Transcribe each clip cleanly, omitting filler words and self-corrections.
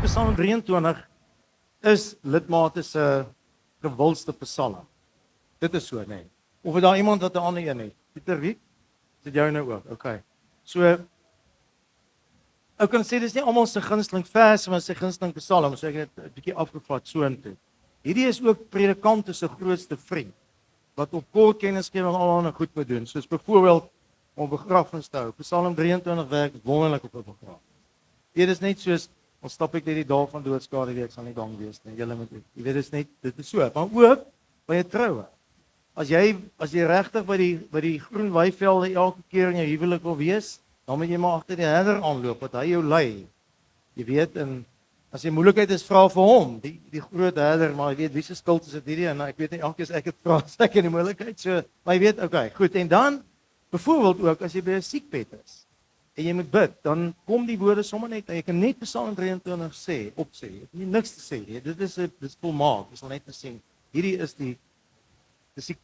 Psalm 23 is lidmate se gewildste psalm. Dit is so, nee. Of het daar iemand wat 'n ander een het? Pieter, wie? Is dit jou nou ook? Okay. So, ek kan sê dis nie almal se gunsteling vers, maar sy gunsteling psalm, so ek het 'n bietjie afgevat so intoe. Hierdie is ook predikante se grootste vriend, wat op kort kennisgewing al ander goed moet doen, soos byvoorbeeld om begrafnis te hou. Psalm 23 werk wonderlik op 'n begrafnis. Dit is net soos, ons stap ek net die dag van doodskade week, sal nie bang wees nie. Julle moet, jy weet, dis net, dit is so, maar ook by 'n troue. As jy regtig by die groen weivelde elke keer in jou huwelik wil wees, dan moet jy maar agter die herder aanloop, wat hy jou lei. Jy weet, en as jy moeilikheid is, vra vir hom, die groot herder, maar jy weet, wie se skuld is dit hierdie, en ek weet nie, elke keer ek het vra, ek in die moeilikheid, so, maar jy weet, okay, goed, en dan, byvoorbeeld ook, as jy by 'n siekbed is, en jy moet bid, dan kom die woorde sommer net, en jy kan net Psalm 23 opsê, jy het nie niks te sê, dit is volmaak, jy sal net sê, hierdie is die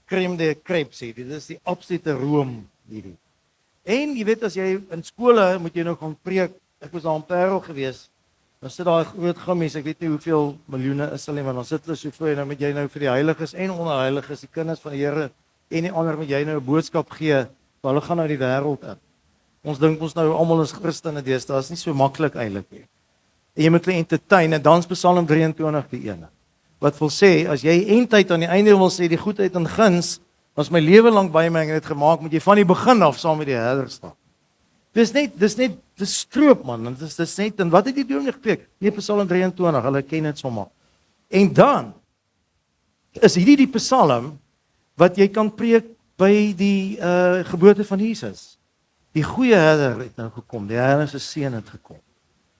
crème de crêpe sê, dit is die absolute room hierdie. En jy weet, as jy in skole moet jy nou gaan preek, ek was daar in Parel gewees, dan sit daar 'n groot gimmies, ek weet nie hoeveel miljoene is hulle, maar dan sit hulle so voor, en dan moet jy nou vir die heiliges en onheiliges, die kinders van die Here, en die ander moet jy nou 'n boodskap gee, want hulle gaan nou die wêreld in. Ons dink ons nou almal is Christene deesdae, is nie so maklik eintlik nie. En jy moet hulle entertain, en dan Psalm 23 die ene. Wat wil sê, as jy eindtyd aan die einde wil sê, die goedheid en guns, was my lewe lank by my en het gemaak, moet jy van die begin af saam met die herder staan. Dis stroop man, en dis net, en wat het jy doen gepreek? Nee, Psalm 23, hulle ken dit sommer. En dan, is hierdie die psalm, wat jy kan preek by die geboorte van Jesus. Die goeie herder het nou gekom, die herder se seun het gekom.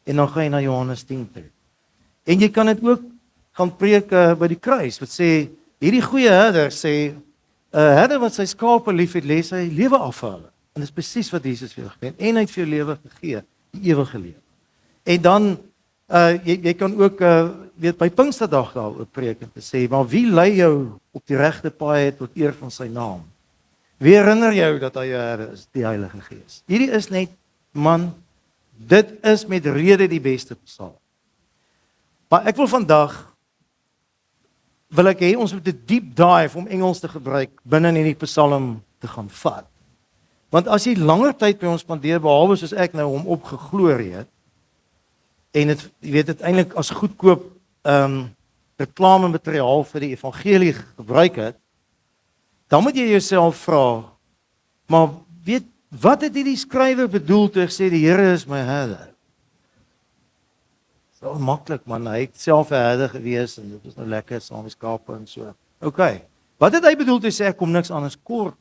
En dan gaan jy na Johannes 10 toe. En jy kan dit ook gaan preek by die kruis, wat sê, hierdie goeie herder sê, 'n herder wat sy skape liefhet, lê sy lewe af vir hulle. En dis presies wat Jesus vir jou gedoen het, en hy het vir jou lewe gegee, die ewige lewe. En dan, jy kan ook, weet, by Pinksterdag daaroor preek en te sê, maar wie lei jou op die regte paai tot eer van sy naam? Wie herinner jou dat hy jou herder is, die Heilige Gees? Hierdie is net, man, dit is met rede die beste psalm. Maar ek wil vandag, wil ek hê, ons moet 'n deep dive om Engels te gebruik, binne in die psalm te gaan vat. Want as jy langer tyd by ons spandeer, behalwe soos ek nou hom opgegloor het, en het, jy weet, het eintlik as goedkoop reklame materiaal vir die evangelie gebruik het, dan moet jy jouself vra, maar weet, wat het hierdie skrywer bedoel toe hy sê, die Here is my herder? So maklik man, hy het self 'n herder gewees, en dit was nou lekker, saam met skape en so. Okay, wat het hy bedoel toe hy sê, ek kom niks anders kort?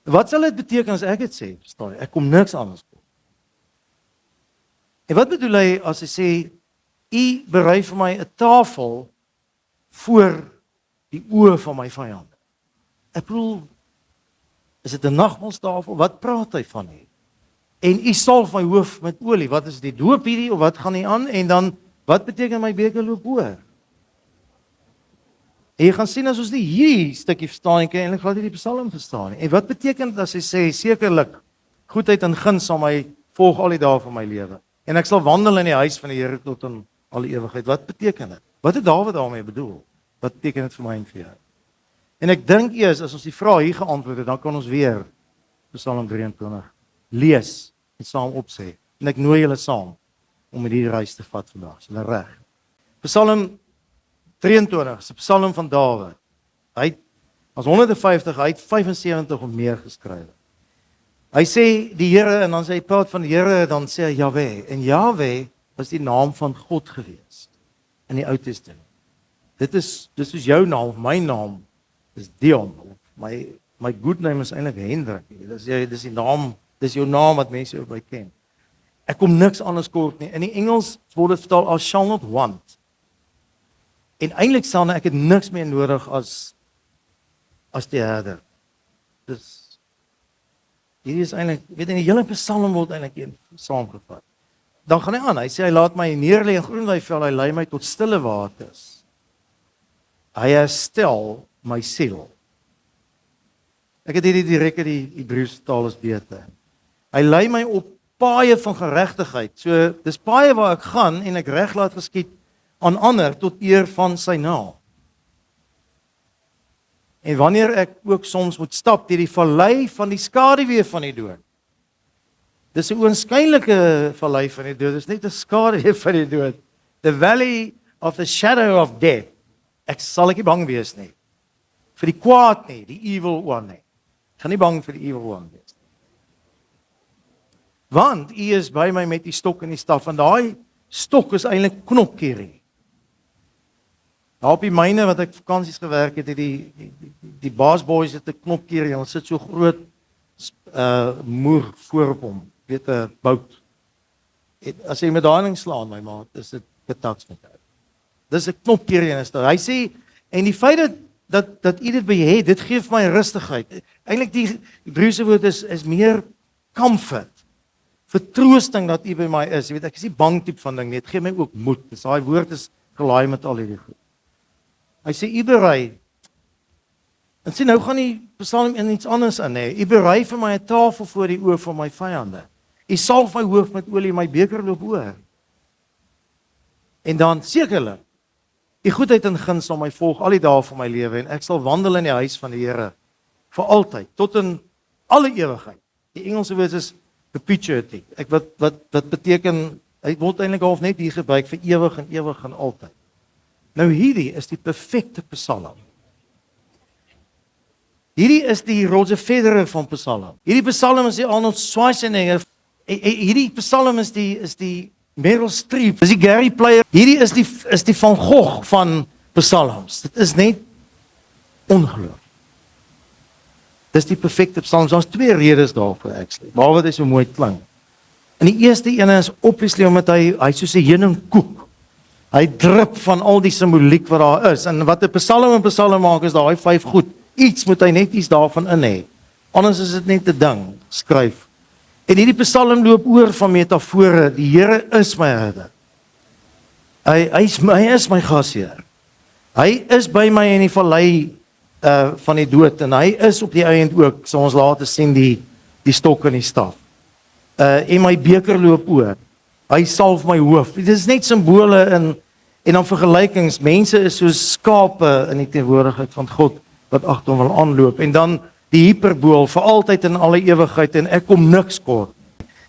Wat sal dit beteken as ek dit sê, verstaan jy, ek kom niks anders kort? En wat bedoel hy as hy sê, u berei vir my 'n tafel voor die oë van my vyande? Ek bedoel, is dit 'n nagmaalstafel? Wat praat hy van hier? En u salf my hoof met olie, wat is die doop hierdie, of wat gaan nie aan? En dan, wat beteken my beker loop oor? En jy gaan sien, as ons nie hierdie stukkie verstaan, en kan eintlik glad nie die psalm verstaan nie. En wat beteken dit as hy sê, sekerlik, goedheid en guns sal my volg al die dae van my lewe, en ek sal wandel in die huis van die Here tot in al die ewigheid? Wat beteken dit? Wat het Dawid daarmee bedoel? Wat beteken dit vir my en vir jou? En ek dink eers, as ons die vraag hier geantwoord het, dan kan ons weer Psalm 23 lees en saam opsê. En ek nooi julle saam om met hierdie reis te vat vandag. Is julle reg? Psalm 23, is 'n psalm van Dawid. Hy het as 150, hy het 75 of meer geskryf. Hy sê die Here, en dan sê hy praat van die Here, dan sê hy Jahwe. En Jahwe was die naam van God gewees in die Ou Testament. Dit is soos jou naam, my naam is Dion. My good name is eintlik Hendrik. Dis die naam, dis jou naam wat mense jou by ken. Ek kom niks anders kort nie. In die Engels word dit vertaal as shall not want. En eintlik staan ek het niks meer nodig as die herder. Dus hierdie is eintlik, weet jy, die hele psalm word eintlik een saamgevat. Dan gaan hy aan, hy sê hy laat my neerlê in groen weiveld, hy lei my tot stille waters. Hy herstel my siel. Ek het hierdie direk in die Hebreëse taal is beter. Hy lei my op paaie van geregtigheid. So dis paaie waar ek gaan en ek reg laat geskied aan ander tot eer van sy naam. En wanneer ek ook soms moet stap deur die vallei van die skaduwee van die dood. Dis 'n oënskynlike vallei van die dood, dis net 'n skaduwee van die dood. The valley of the shadow of death. Ek sal nie bang wees nie. Vir die kwaad nie, die evil one nie. Ek gaan nie bang vir die evil one wees nie. Want U is by my met die stok en die staf, en daai stok is eintlik knopkerie. Daar op die myne wat ek vakansies gewerk het, die baasboys het 'n knopkerie, hulle sit so groot moer voor op hom, weet 'n bout. As jy met daai ding slaan, my maat, is dit betaks met jou. Dis 'n knopkerie en is daar. Hy sê, en die feit dat U dit by het, dit gee vir my rustigheid. Eintlik die Hebreëse woord is meer comfort. Vertroosting dat U by my is. Jy weet, ek is nie bang tipe van ding nie. Dit gee my ook moed. Dis daai woord is gelaai met al hierdie goed. Hy sê U berei. En sien nou gaan die Psalm in iets anders in hè. U berei vir my 'n tafel voor die oë van my vyande. U salf my hoof met olie, my beker loop oor. En dan sekerlik, U goedheid en guns sal my volg al die dae van my lewe en ek sal wandel in die huis van die Here vir altyd, tot in alle ewigheid. Die Engelse woord is perpetuity. Wat beteken, hy word eintlik half net hier gebruik vir ewig en altyd. Nou hierdie is die perfekte Psalm. Hierdie is die Roger Federer van Psalm. Hierdie Psalm is die Arnold Schwarzenegger. Hierdie Psalm is die Meryl Streep, is die Gary Player. Hierdie is die Van Gogh van Psalms. Dit is net ongelooflik. Dis die perfekte Psalms. Daar's twee redes daarvoor actually. Behalwe dit so mooi klink. En die eerste ene is obviously omdat hy soos 'n heuningkoek. Hy drup van al die simboliek wat daar is. En wat 'n Psalm maak is daai 5 goed. Iets moet hy net iets daarvan in hê. Anders is dit net 'n ding, skryf. En hierdie Psalm loop oor van metafore. Die Here is my herder. Hy is my gasheer. Hy is by my in die vallei van die dood en hy is op die eind ook, sal ons later sien die stok en die staf. En my beker loop oor. Hy salf my hoof. Dit is net simbole en dan vergelykings. Mense is soos skape in die teenwoordigheid van God wat agter hom wil aanloop. En dan die hiperbool vir altyd en alle ewigheid en ek kom niks kort.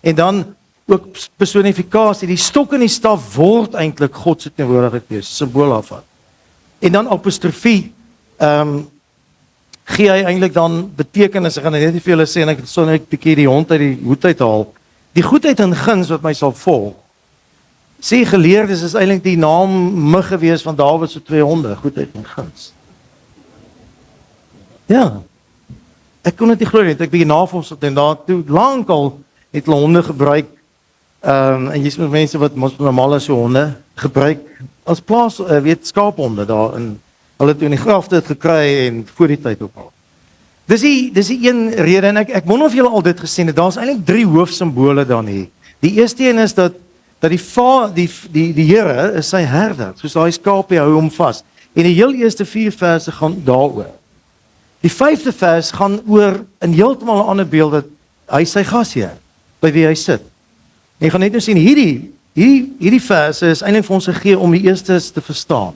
En dan ook personifikasie. Die stok en die staf word eintlik God se teenwoordigheid wees, simbool daarvan. En dan apostrofie gee hy eintlik dan betekenis. Ek gaan net vir julle sê en ek sal net 'n bietjie die hond uit die hoed uithaal. Die goedheid en guns wat my sal volg. Sê geleerdes is eintlik die naam mig gewees van Dawid se 2 honde, goedheid en guns. Ja. Ek kon dit nie glo nie, ek bietjie navorsing en daar toe lankal het hulle honde gebruik. En jy's met mense wat mos normale so honde gebruik as plaas skaaphonde daar in hulle toe in die grafte het gekry en voor die tyd ook al. Dis die een rede en ek wonder of julle al dit gesien het. Daar's eintlik 3 hoofsimbole dan hier. Die eerste een is dat die Here is sy herder. Soos daai skaapie hou hom vas. En die heel eerste 4 verse gaan daaroor. Die 5de vers gaan oor in heeltemal 'n ander beeld dat hy sy gasheer by wie hy sit. En jy gaan net nou sien hierdie verse is eintlik vir ons gegee om die eerstes te verstaan.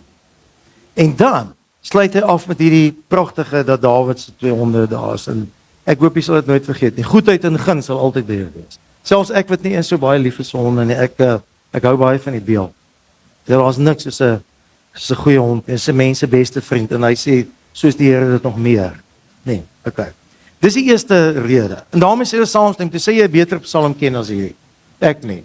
En dan sluit hy af met hierdie pragtige dat Dawid se 2 honde daar is en ek hoop jy sal dit nooit vergeet nie. Goedheid en guns sal altyd by jou wees. Selfs ek wat nie eens so baie lief is vir honde nie, ek hou baie van die beeld. Daar's niks soos 'n goeie hond, is 'n mens se beste vriend en hy sê soos die Here dit nog meer. Nee, okay. Dis die eerste rede. En daarmee sê hulle saamstem, toe sê jy 'n beter Psalm ken as hierdie. Ek nie.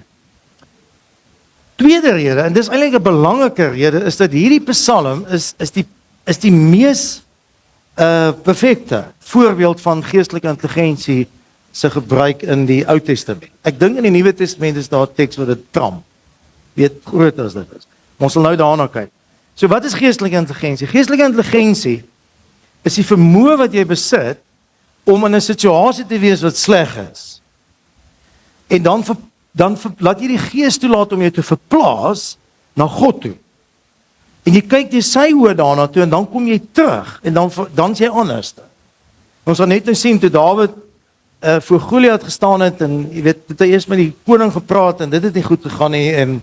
Tweede rede, en dis eintlik 'n belangrike rede, is dat hierdie Psalm is die mees perfekte voorbeeld van geestelike intelligensie se gebruik in die Ou Testament. Ek dink in die Nuwe Testament is daar 'n teks wat dit tram. Weet groter as dit is. Ons sal nou daarna kyk. So wat is geestelike intelligensie? Geestelike intelligensie is die vermoë wat jy besit om in 'n situasie te wees wat sleg is. En dan laat jy die Gees toelaat om jou te verplaas na God toe. En jy kyk deur sy oë daarna toe en dan kom jy terug en dan is jy anders. Ons gaan net nou sien toe Dawid voor Goliat gestaan het en jy weet, het hy eers met die koning gepraat en dit het nie goed gegaan nie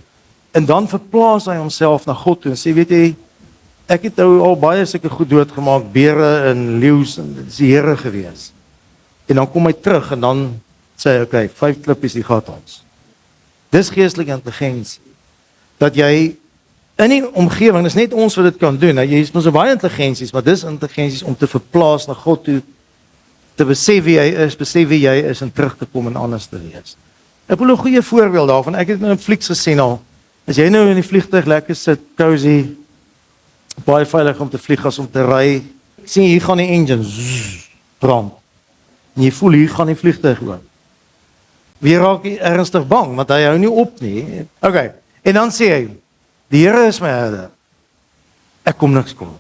en dan verplaas hy homself na God toe en sê, weet jy, ek het nou al baie sulke goed doodgemaak, bere en leeu's en dit is die Here gewees. En dan kom hy terug en dan sê hy, okay, 5 klippies die gat ons. Dis geestelike intelligensie. Dat jy in die omgewing, dis net ons wat dit kan doen, jy is mos baie intelligensies, maar dis intelligensies om te verplaas na God toe, te besef wie hy is, besef wie jy is en terug te kom en anders te wees. Ek wil 'n goeie voorbeeld daarvan, ek het nou in flieks gesien al, as jy nou in die vliegtuig lekker sit, cozy, baie veilig om te vlieg as om te ry, sien hier gaan die engine, brand, en jy voel hier gaan die vliegtuig oor. Wie raak jy ernstig bang, want hy hou nie op nie. Okay, en dan sê hy, die Here is my herder, ek kom niks kom.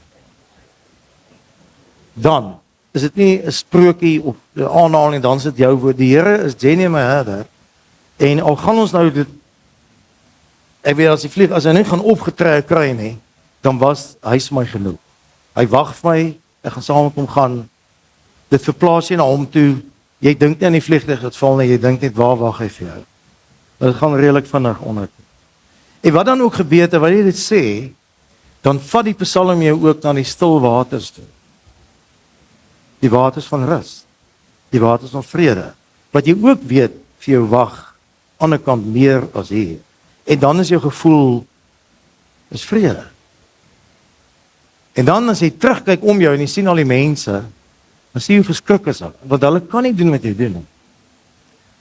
Dan is dit nie 'n sprokie of 'n aanhaling, dan is dit jou woord, die Here is genuine my herder, en al gaan ons nou dit, ek weet as hy nie gaan opgetrek kry nie, dan was hy vir my genoeg. Hy wag vir my, ek gaan saam met hom gaan, dit verplaas jy na hom toe, jy dink nie aan die vliegtuig wat val nie, jy dink net waar wag hy vir jou. Dit gaan redelik vinnig onder. En wat dan ook gebeur, terwyl jy dit sê, dan vat die Psalm jou ook na die stil waters toe. Die waters van rus, die waters van vrede, wat jy ook weet vir jou wag, aan die kant meer as hier. En dan is jou gevoel, is vrede. En dan as jy terugkyk om jou en jy sien al die mense, dan sien jy hoe verskrik is hulle, want hulle kan nie doen wat jy doen nie.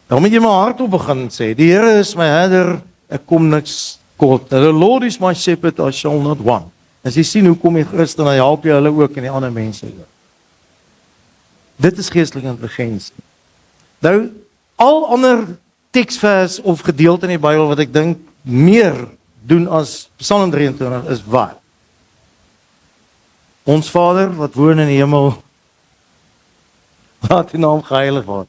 Dan moet jy maar hardop begin sê, die Here is my herder, ek kom niks kort. The Lord is my shepherd, I shall not want. As jy sien hoe kom jy Christen, dan help jy hulle ook en die ander mense ook. Dit is geestelike intelligensie. Nou, al ander teksvers of gedeelte in die Bybel wat ek dink meer doen as Psalm 23 is wat? Ons Vader wat woon in die hemel, laat die naam geheilig word.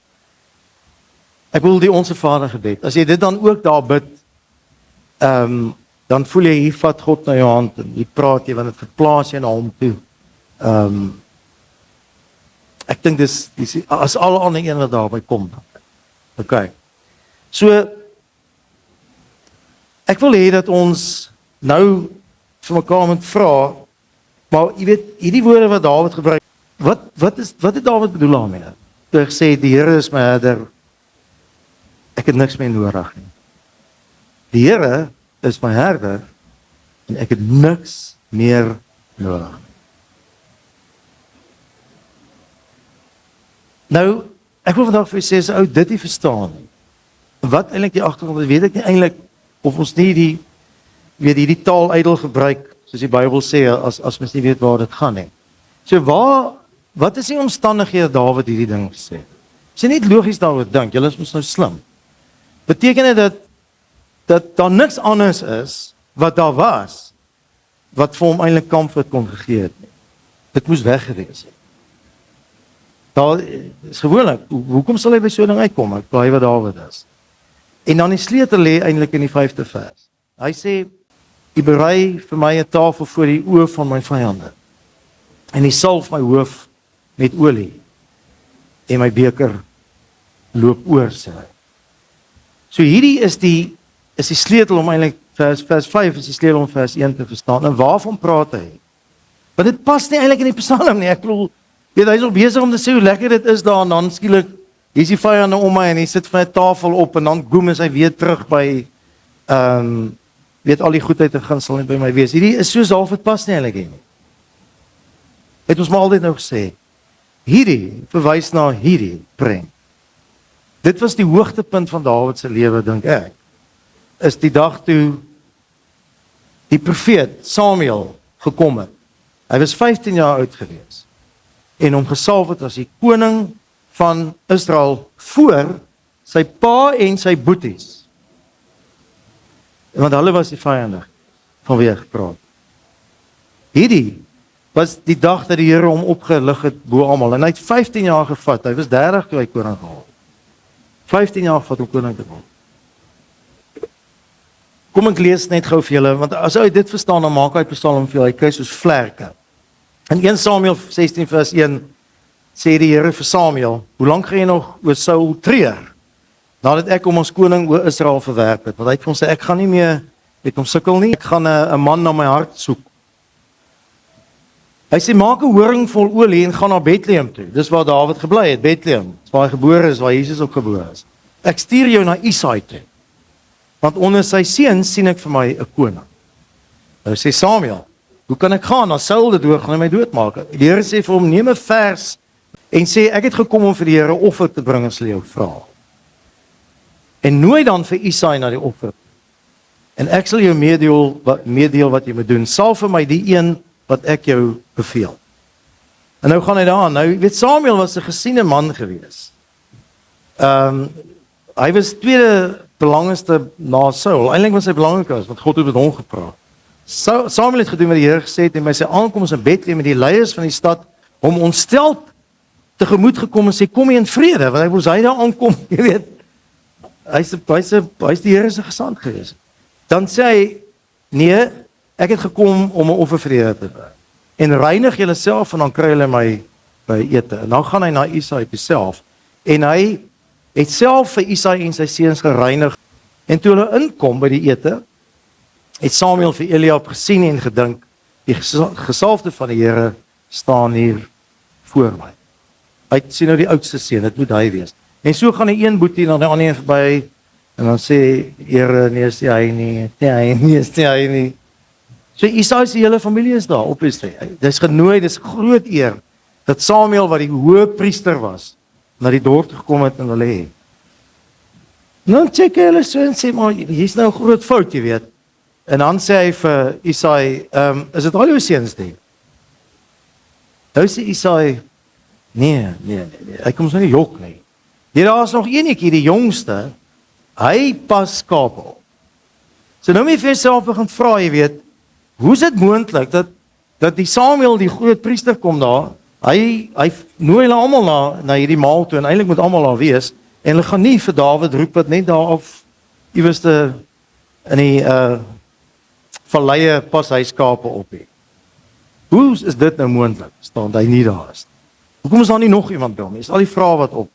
Ek wil die Onse Vader gebed. As jy dit dan ook daar bid, dan voel jy hier vat God na jou hand en hier praat jy, want dit verplaas jy na hom toe. Ek dink dis as alle ander een wat daarby kom. Okay. So, ek wil hê dat ons nou vir mekaar moet vra, maar jy weet, hierdie woorde wat Dawid gebruik, wat het Dawid bedoel daarmee? Toe hy sê, die Here is my herder, ek het niks meer nodig nie. Die Here is my herder, en ek het niks meer nodig nie. Nou, ek wil vandag vir jy sê, as ou dit nie verstaan nie. Wat eintlik die agtergrond is, weet ek nie eintlik, of ons nie die taal ydel gebruik, soos die Bybel sê, as mens nie weet waar dit gaan nie. So wat is die omstandighede Dawid hierdie ding gesê? Is nie net logies daaroor dink, julle is mos nou slim. Beteken dit dat daar niks anders is, wat daar was, wat vir hom eintlik comfort kon gegee het nie. Dit moes weg gewees het. Daar is gewoonlik, hoekom sal hy by so 'n ding uitkom? Ek bly wat Dawid is. En dan die sleutel lê eintlik in die 5de vers. Hy sê, U berei vir my 'n tafel voor die oë van my vyande. En U salf my hoof met olie. En my beker loop oor, sê hy. So hierdie is die sleutel om eintlik vers 5 is die sleutel om vers 1 te verstaan. En waarvan praat hy? Want dit pas nie eintlik in die Psalm nie. Ek bedoel, hy is al besig om te sê hoe lekker dit is daar en dan skielik hier is die vyande om my en hy sit vir 'n tafel op en dan goem is hy weer terug by weet al die goedheid en gunsel net by my wees. Hierdie is soos half dit pas nie eintlik nie. Het ons maar altyd nou gesê. Hierdie verwys na hierdie prent. Dit was die hoogtepunt van Dawid se lewe, dink ek. Is die dag toe die profeet Samuel gekom het. Hy was 15 jaar oud gewees. En hom gesalf het as die koning van Israel voor sy pa en sy boeties. Want hulle was die vyande van wie hy gepraat. Hierdie was die dag dat die Here hom opgelig het bo almal. En hy het 15 jaar gevat. Hy was 30 toe hy koning geword. 15 jaar vat om koning te word. Kom ek lees net gou vir julle, want as jy dit verstaan, dan maak hy Psalm vir jou, hy kry soos vlerke. In 1 Samuel 16 vers 1, sê die Here vir Samuel, hoe lank gaan jy nog oor Saul treur? Nadat ek hom as koning oor Israel verwerp het, want hy het vir hom sê, ek gaan nie meer met hom sukkel nie, ek gaan 'n man na my hart soek. Hy sê, maak 'n horing vol olie en gaan na Bethlehem toe. Dis waar Dawid gebly het, Bethlehem. Dis waar hy gebore is, waar Jesus ook gebore is. Ek stuur jou na Isaai toe, want onder sy seuns sien ek vir my 'n koning. Nou sê Samuel, hoe kan ek gaan? As Saul dit hoor, gaan hy my doodmaak. Die Here sê vir hom, neem 'n vers en sê, ek het gekom om vir die Here offer te bring as hulle jou vra. En nooi dan vir Isaai na die offer. En ek sal jou meedeel wat jy moet doen. Sal vir my die een wat ek jou beveel. En nou gaan hy daaraan. Nou, weet Samuel was 'n gesiene man gewees. Hy was tweede belangrikste na Saul. Eintlik was hy belangriker, want God het met hom gepraat. Samuel het gedoen wat die Here gesê het en by sy aankoms in Bethlehem met die leiers van die stad hom ontsteld tegemoet gekom en sê kom hier in vrede, want hy moes hy daar aankom, jy weet. Hy's die Here se gesant gewees. Dan sê hy, nee, ek het gekom om 'n offer vir die Here te bring. En reinig julle self en dan kry julle my by ete. En dan gaan hy na Isaai self en hy het self vir Isaai en sy seuns gereinig. En toe hulle inkom by die ete, het Samuel vir Eliab gesien en gedink, die gesalfde van die Here staan hier voor my. Hy sien nou die oudste seun, dit moet hy wees. En so gaan die een boetie na die ander een verby en dan sê Here, nee, is hy nie, is hy nie. So Isaai se hele familie is daar, obviously. Dis genooi, dis 'n groot eer dat Samuel wat die hoë priester was, na die dorp gekom het en hulle het. Nou check hulle so en sê, maar hier's nou 'n groot fout, jy weet. En dan sê hy vir Isaai, is dit al jou seuns nie? Nou sê Isaai, nee, hy kom so nie jok nie. Daar is nog eenetjie, die jongste, hy pas skape op. So nou moet jy vir jouself begin vra, jy weet, hoe is dit moontlik dat die Samuel, die groot priester kom daar, hy nooi hulle almal na hierdie maal toe en eintlik moet almal daar wees en hulle gaan nie vir Dawid roep wat net daar af iewers in die valleie pas hy skape op nie. Hoe is dit nou moontlik? Staan hy nie daar is. Hoekom is daar nie nog iemand by hom? Is al die vrae wat op.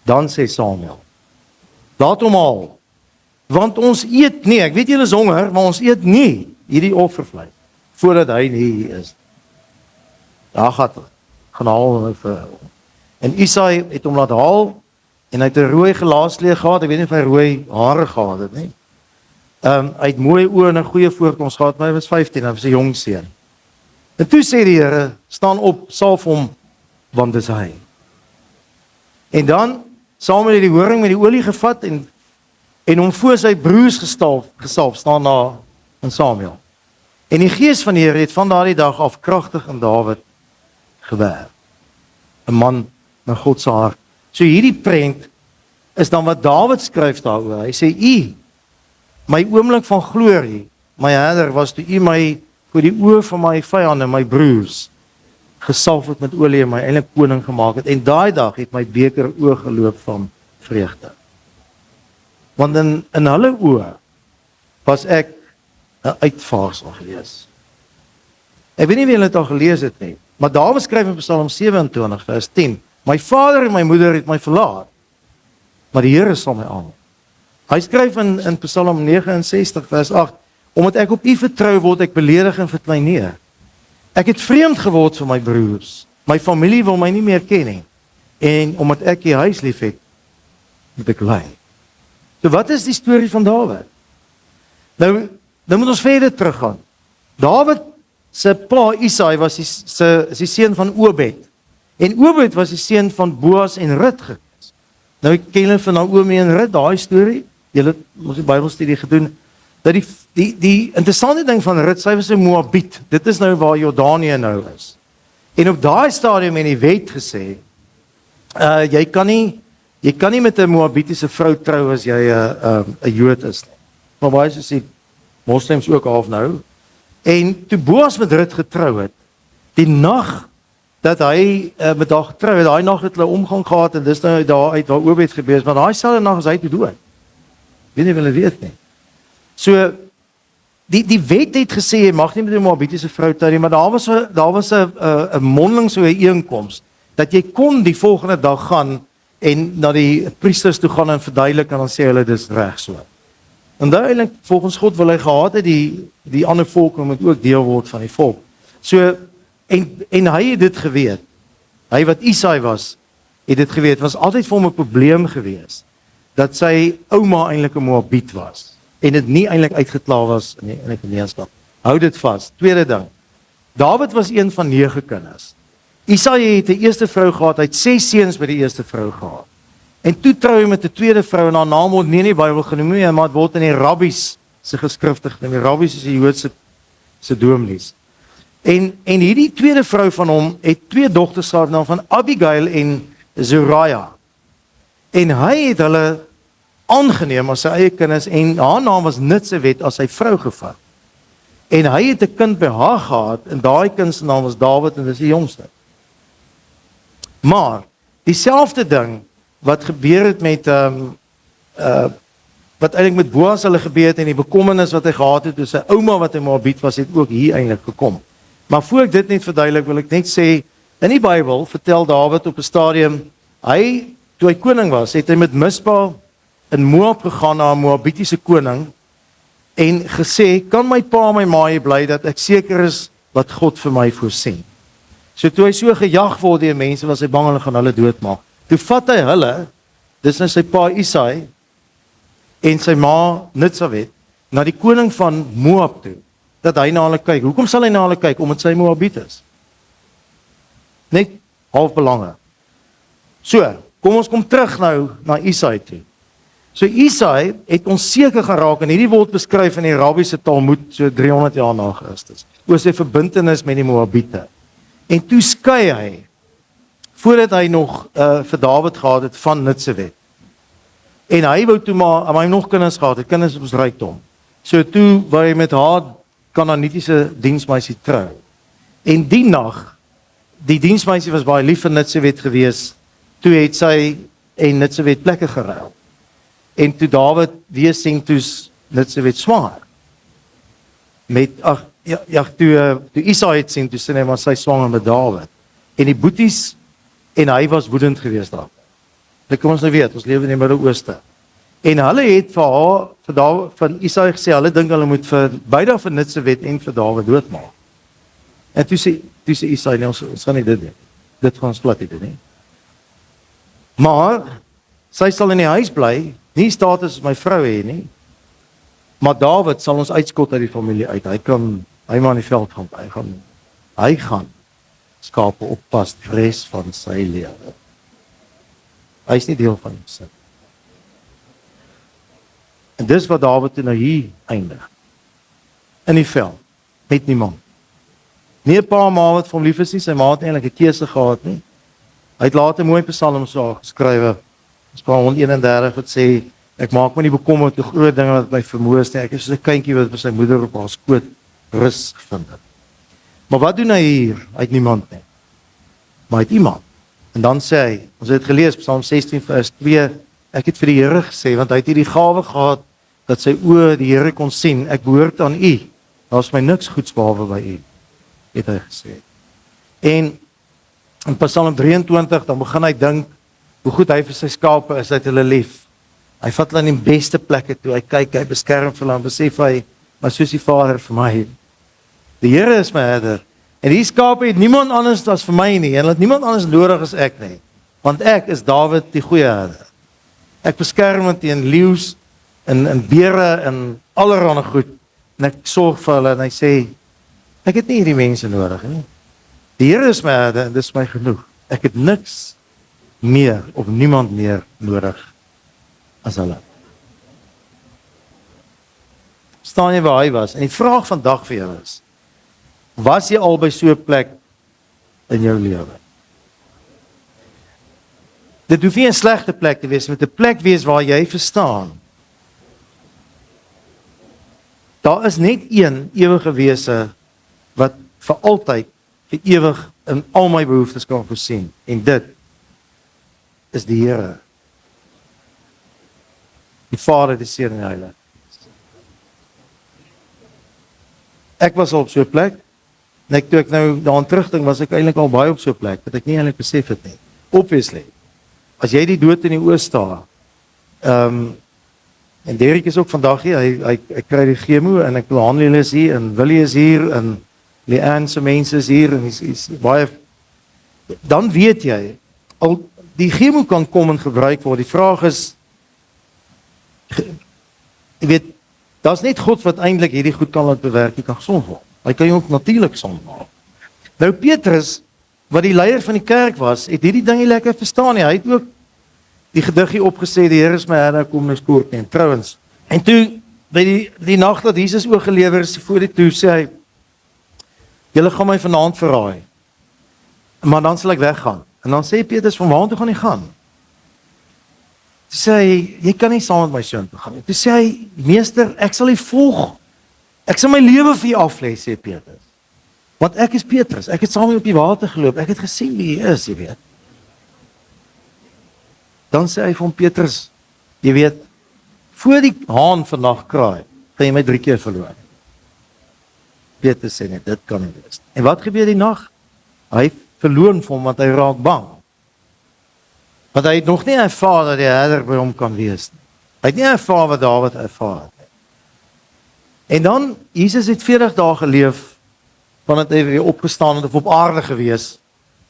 Dan sê Samuel, laat hom al, want ons eet nie, ek weet julle is honger, maar ons eet nie hierdie offervleis voordat hy nie hier is. Daar gaan haal vir. En Isaai het hom laat haal en hy het 'n rooi gelaaskleed gehad, ek weet nie of hy rooi hare gehad het nie. Hy het mooi oë en 'n goeie voorkoms gehad, maar hy was 15, hy was 'n jong seun. En toe sê die Here, staan op, salf hom, want dis hy. En dan Samuel het die horing met die olie gevat en hom voor sy broers gesalf staan na in Samuel. En die gees van die Here het van daardie dag af kragtig in Dawid gewerk. 'n Man na God se hart. So hierdie prent is dan wat Dawid skryf daaroor. Hy sê my oomblik van glorie, my herder, was toe my voor die oë van my vyande, my broers, gesalf het met olie en my eintlik koning gemaak het. En daai dag het my beker oorgeloop van vreugde. Want in hulle oë was ek 'n uitvaarsel gewees. Ek weet nie wie julle dit al gelees het nie, maar Dawid skryf in Psalm 27 vers 10, my vader en my moeder het my verlaat, maar die Here sal my aan. Hy skryf in Psalm 69 vers 8, omdat ek op U vertrou word ek beledig en verklein neer. Ek het vreemd geword vir my broers, my familie wil my nie meer ken nie, en omdat ek die huis lief het, moet ek ly. So wat is die storie van Dawid? Nou moet ons verder teruggaan. Dawid se pa Isaai was die seun van Obed. En Obed was die seun van Boas en Rut gewees. Nou ken julle van Naomi en Rut, daai storie. Julle het mos die Bybelstudie gedoen. Dat die interessante ding van Rut, sy was 'n Moabiet. Dit is nou waar Jordanië nou is. En op daai stadium het die wet gesê, jy kan nie met 'n Moabitiese vrou trou as jy 'n Jood is nie. Maar baie soos die moslems ook half nou. En toe Boas met Rut getrou het, die nag dat hy met haar getrou het, daai nag het hulle omgang gehad en dis nou daar uit waar Obed gebeur is, maar daai selfde nag is hy toe dood. Weet nie of hulle weet nie. So die wet het gesê jy mag nie met 'n Moabitiese vrou trou nie, maar daar was 'n mondeling so 'n einkoms. dat jy kon die volgende dag gaan en na die priesters toe gaan en verduidelik en dan sê hulle dis reg so. En duidelik volgens God wil hy gehad het die ander volke moet ook deel word van die volk. So en hy het dit geweet. Hy wat Isaai was, het dit geweet. Was altyd vir hom 'n probleem gewees dat sy ouma eintlik 'n Moabiet was en dit nie eintlik uitgeklaar was in die gemeenskap. Hou dit vas. Tweede ding. Dawid was een van 9 kinders. Isaai het 'n eerste vrou gehad, hy het 6 seuns by die eerste vrou gehad. En toe trou hy met 'n tweede vrou en haar naam word nie in die Bybel genoem nie, maar dit word in die rabbies se geskrifte genoem. Die rabbies is die Joodse se dominees. En hierdie tweede vrou van hom het 2 dogters gehad, naam van Abigail en Zuriah. En hy het hulle aangeneem as sy eie kinders en haar naam was Nitsewet as sy vrou gevat. En hy het 'n kind by haar gehad en daai kind se naam was Dawid en dis die jongste. Maar dieselfde ding wat gebeur het met wat eintlik met Boas hulle gebeur het en die bekommernis wat hy gehad het toe sy ouma wat 'n Moabiet was, het ook hier eintlik gekom. Maar voor ek dit net verduidelik, wil ek net sê in die Bybel vertel Dawid op 'n stadium toe hy koning was, het hy met Mispa in Moab gegaan na 'n Moabitiese koning en gesê, kan my pa en my ma hier bly dat ek seker is wat God vir my voorsien. So toe hy so gejag word deur mense, was hy bang hulle gaan hulle doodmaak. Toe vat hy hulle, dis nou sy pa Isaai en sy ma Nitsewet, na die koning van Moab toe, dat hy na hulle kyk. Hoekom sal hy na hulle kyk? Omdat sy Moabiet is. Net half belange. So, kom ons kom terug nou na Isaai toe. So Isaai het onseker geraak en hierdie word beskryf in die Arabiese Talmud so 300 jaar na Christus. Oor sy verbintenis met die Moabiete. En toe skei hy voordat hy nog vir Dawid gehad het van Nitsewet. En hy wou toe maar hy nog kinders gehad het, kinders was rykdom. So toe wou hy met haar Kanaanitiese diensmeisie trou. En die nag, die diensmeisie was baie lief vir Nitsewet gewees, toe het sy en Nitsewet plekke geruil. En toe Dawid weer sien toe's Nitsewet swanger. Toe Isaai het sien, toe sê hy maar sy swanger met Dawid. En die boeties en hy was woedend geweest daar. Dit kom ons nou weet, ons lewe in die Midde-Ooste. En hulle het vir haar, vir Dawid, van Isaai gesê, hulle dink hulle moet vir beide vir Nitsewet en vir Dawid doodmaak. En toe sê Isaai, nee, ons gaan nie dit doen. Dit gaan ons plat nie doen nie. Maar sy sal in die huis bly, nie status as my vrou hê nie. Maar Dawid sal ons uitskot uit die familie uit. Hy maar in die veld gaan. Hy gaan skape oppas die res van sy lewe. Hy is nie deel van die sin. En dis wat Dawid nou hier eindig. In die veld, met niemand. Nie 'n pa ma wat vir hom lief is nie, sy ma het eintlik 'n keuse gehad nie. Hy het later mooi psalms geskrywe. Psalm 131 wat sê, ek maak my nie bekommerd oor groot dinge wat my vermoes nie. Ek is soos 'n kindjie wat by sy moeder op haar skoot rus gevind het. Maar wat doen hy hier? Hy het niemand nie. Maar hy het iemand. En dan sê hy, ons het gelees Psalm 16 vers 2, ek het vir die Here gesê, want hy het hierdie gawe gehad dat sy oë die Here kon sien. Ek behoort aan U. Daar's my niks goeds behalwe by U, het hy gesê. En in Psalm 23 dan begin hy dink hoe goed hy vir sy skape is, hy het hulle lief. Hy vat hulle in die beste plekke toe, hy kyk, hy beskerm vir hulle, en besef hy, maar soos die Vader vir my. Die Here is my herder. En die skape het niemand anders as vir my nie, en het niemand anders nodig as ek nie. Want ek is Dawid die goeie herder. Ek beskerm hulle teen leeu's en beere en allerlei goed. En ek sorg vir hulle en hy sê, ek het nie hierdie mense nodig nie. Die Here is my herder en dis my genoeg. Ek het niks meer of niemand meer nodig as hulle. Staan jy waar hy was? En die vraag vandag vir jou is, was jy al by so 'n plek in jou lewe? Dit hoef nie 'n slegte plek te wees, met 'n plek wees waar jy verstaan. Daar is net een ewige wese wat vir altyd, vir ewig in al my behoeftes kan voorsien. En dit is die Here. Die Vader, die Seun en die Heilige. Ek was al op so 'n plek. En toe ek nou daaraan terugdink, was ek eintlik al baie op so 'n plek, wat ek nie eintlik besef het nie. Obviously, as jy die dood in die oë staar, en Derek is ook vandag hier, hy kry die chemo, en ek wil Hanlie is hier, en Willie is hier, en Leanne se mense is hier, en hy's baie, dan weet jy, al die chemo kan kom en gebruik word, die vraag is, jy weet, daar's net God wat eintlik hierdie goed kan laat bewerk, jy kan gesond word. Hy kan jou ook natuurlik gesond maak. Nou Petrus, wat die leier van die kerk was, het hierdie ding nie lekker verstaan nie. Hy het ook die gediggie opgesê, die Here is my herder, kom my skoort nie. En trouwens, en toe, by die nag dat Jesus oorgelewer is, voor die toe sê hy, julle gaan my vanaand verraai, maar dan sal ek weggaan. En dan sê Petrus, van waar toe gaan jy gaan? Toe sê hy, jy kan nie saam met my seun toe gaan nie. Toe sê hy, meester, ek sal u volg. Ek sal my lewe vir u aflê, sê Petrus. Want ek is Petrus, ek het saam met u op die water geloop, ek het gesien wie hy is, jy weet. Dan sê hy van Petrus, jy weet, voor die haan vandag kraai, gaan jy my 3 keer verloor. Petrus sê net, dit kan nie wees. En wat gebeur die nag? Hy verloor vir hom, want hy raak bang. Want hy het nog nie ervaar dat die herder by hom kan wees nie. Hy het nie ervaar wat Dawid ervaar het. En dan, Jesus het 40 dae geleef, vandat hy weer opgestaan het of op aarde gewees,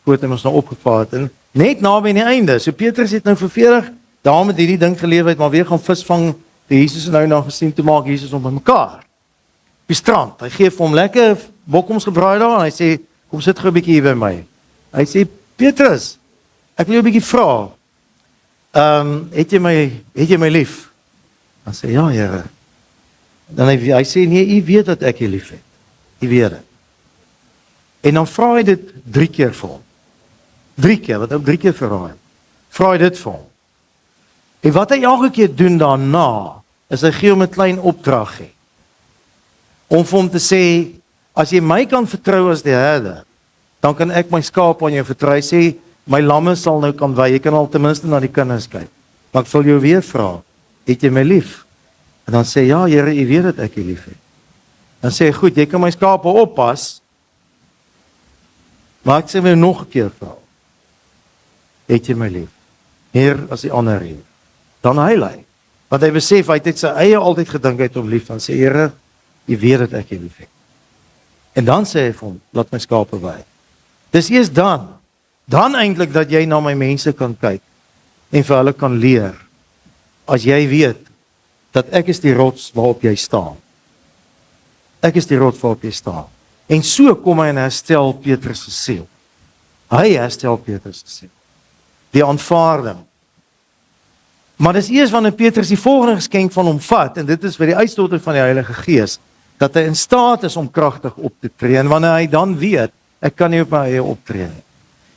voordat hy ons nou opgevaar het. En net naby aan die einde, so Petrus het nou vir 40 dae met hierdie ding geleef, het maar weer gaan visvang, die Jesus nou na gesien te maak, Jesus om by mekaar. Op die strand, hy gee vir hom lekker bokkoms gebraai daar, en hy sê, kom sit gou 'n bietjie hier by my. Hy sê, Petrus, ek wil jou 'n bietjie vra, het jy my lief? Dan sê, ja, Here. Dan hy sê, nee, u weet dat ek jy lief het. U weet dit. En dan vra hy dit 3 keer vir hom. 3 keer, wat ook 3 keer verraai. Vra hy dit vir hom. En wat hy elke keer doen daarna, is hy gee hom 'n klein opdragie. Om vir hom te sê, as jy my kan vertrou as die herder, dan kan ek my skaap aan jou vertrou. Hy sê, my lamme sal nou kan wy, jy kan al ten minste na die kinders kyk. Maar ek wil jou weer vra, het jy my lief? En dan sê, ja Here, u weet dat ek u lief het. Dan sê hy, goed, jy kan my skape oppas, maar ek sê my nog 'n keer vra, het jy my lief? Meer as die ander hier. Dan huil hy, want hy besef, hy het sy eie altyd gedink uit om lief, dan sê Here, u weet dat ek u lief het. En dan sê hy vir hom, laat my skape wy. Dis eers dan eintlik dat jy na my mense kan kyk, en vir hulle kan leer, as jy weet, dat ek is die rots waarop jy staan. Ek is die rots waarop jy staan. En so kom hy en herstel Petrus se siel. Hy herstel Petrus se siel. Die aanvaarding. Maar dis eers wanneer Petrus die volgende geskenk van hom vat, en dit is by die uitstorting van die Heilige Gees, dat hy in staat is om kragtig op te tree, en wanneer hy dan weet, ek kan nie op my eie optree nie.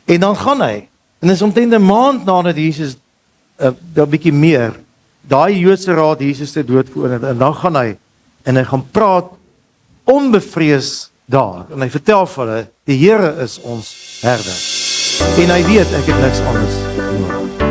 En dan gaan hy, en dis omtrent 'n maand nadat Jesus, 'n bietjie meer, daai Joodse raad Jesus se dood veroordeel, en dan gaan hy, en hy gaan praat, onbevrees daar, en hy vertel vir hulle, die Here is ons herder, en hy weet, ek het niks anders nodig.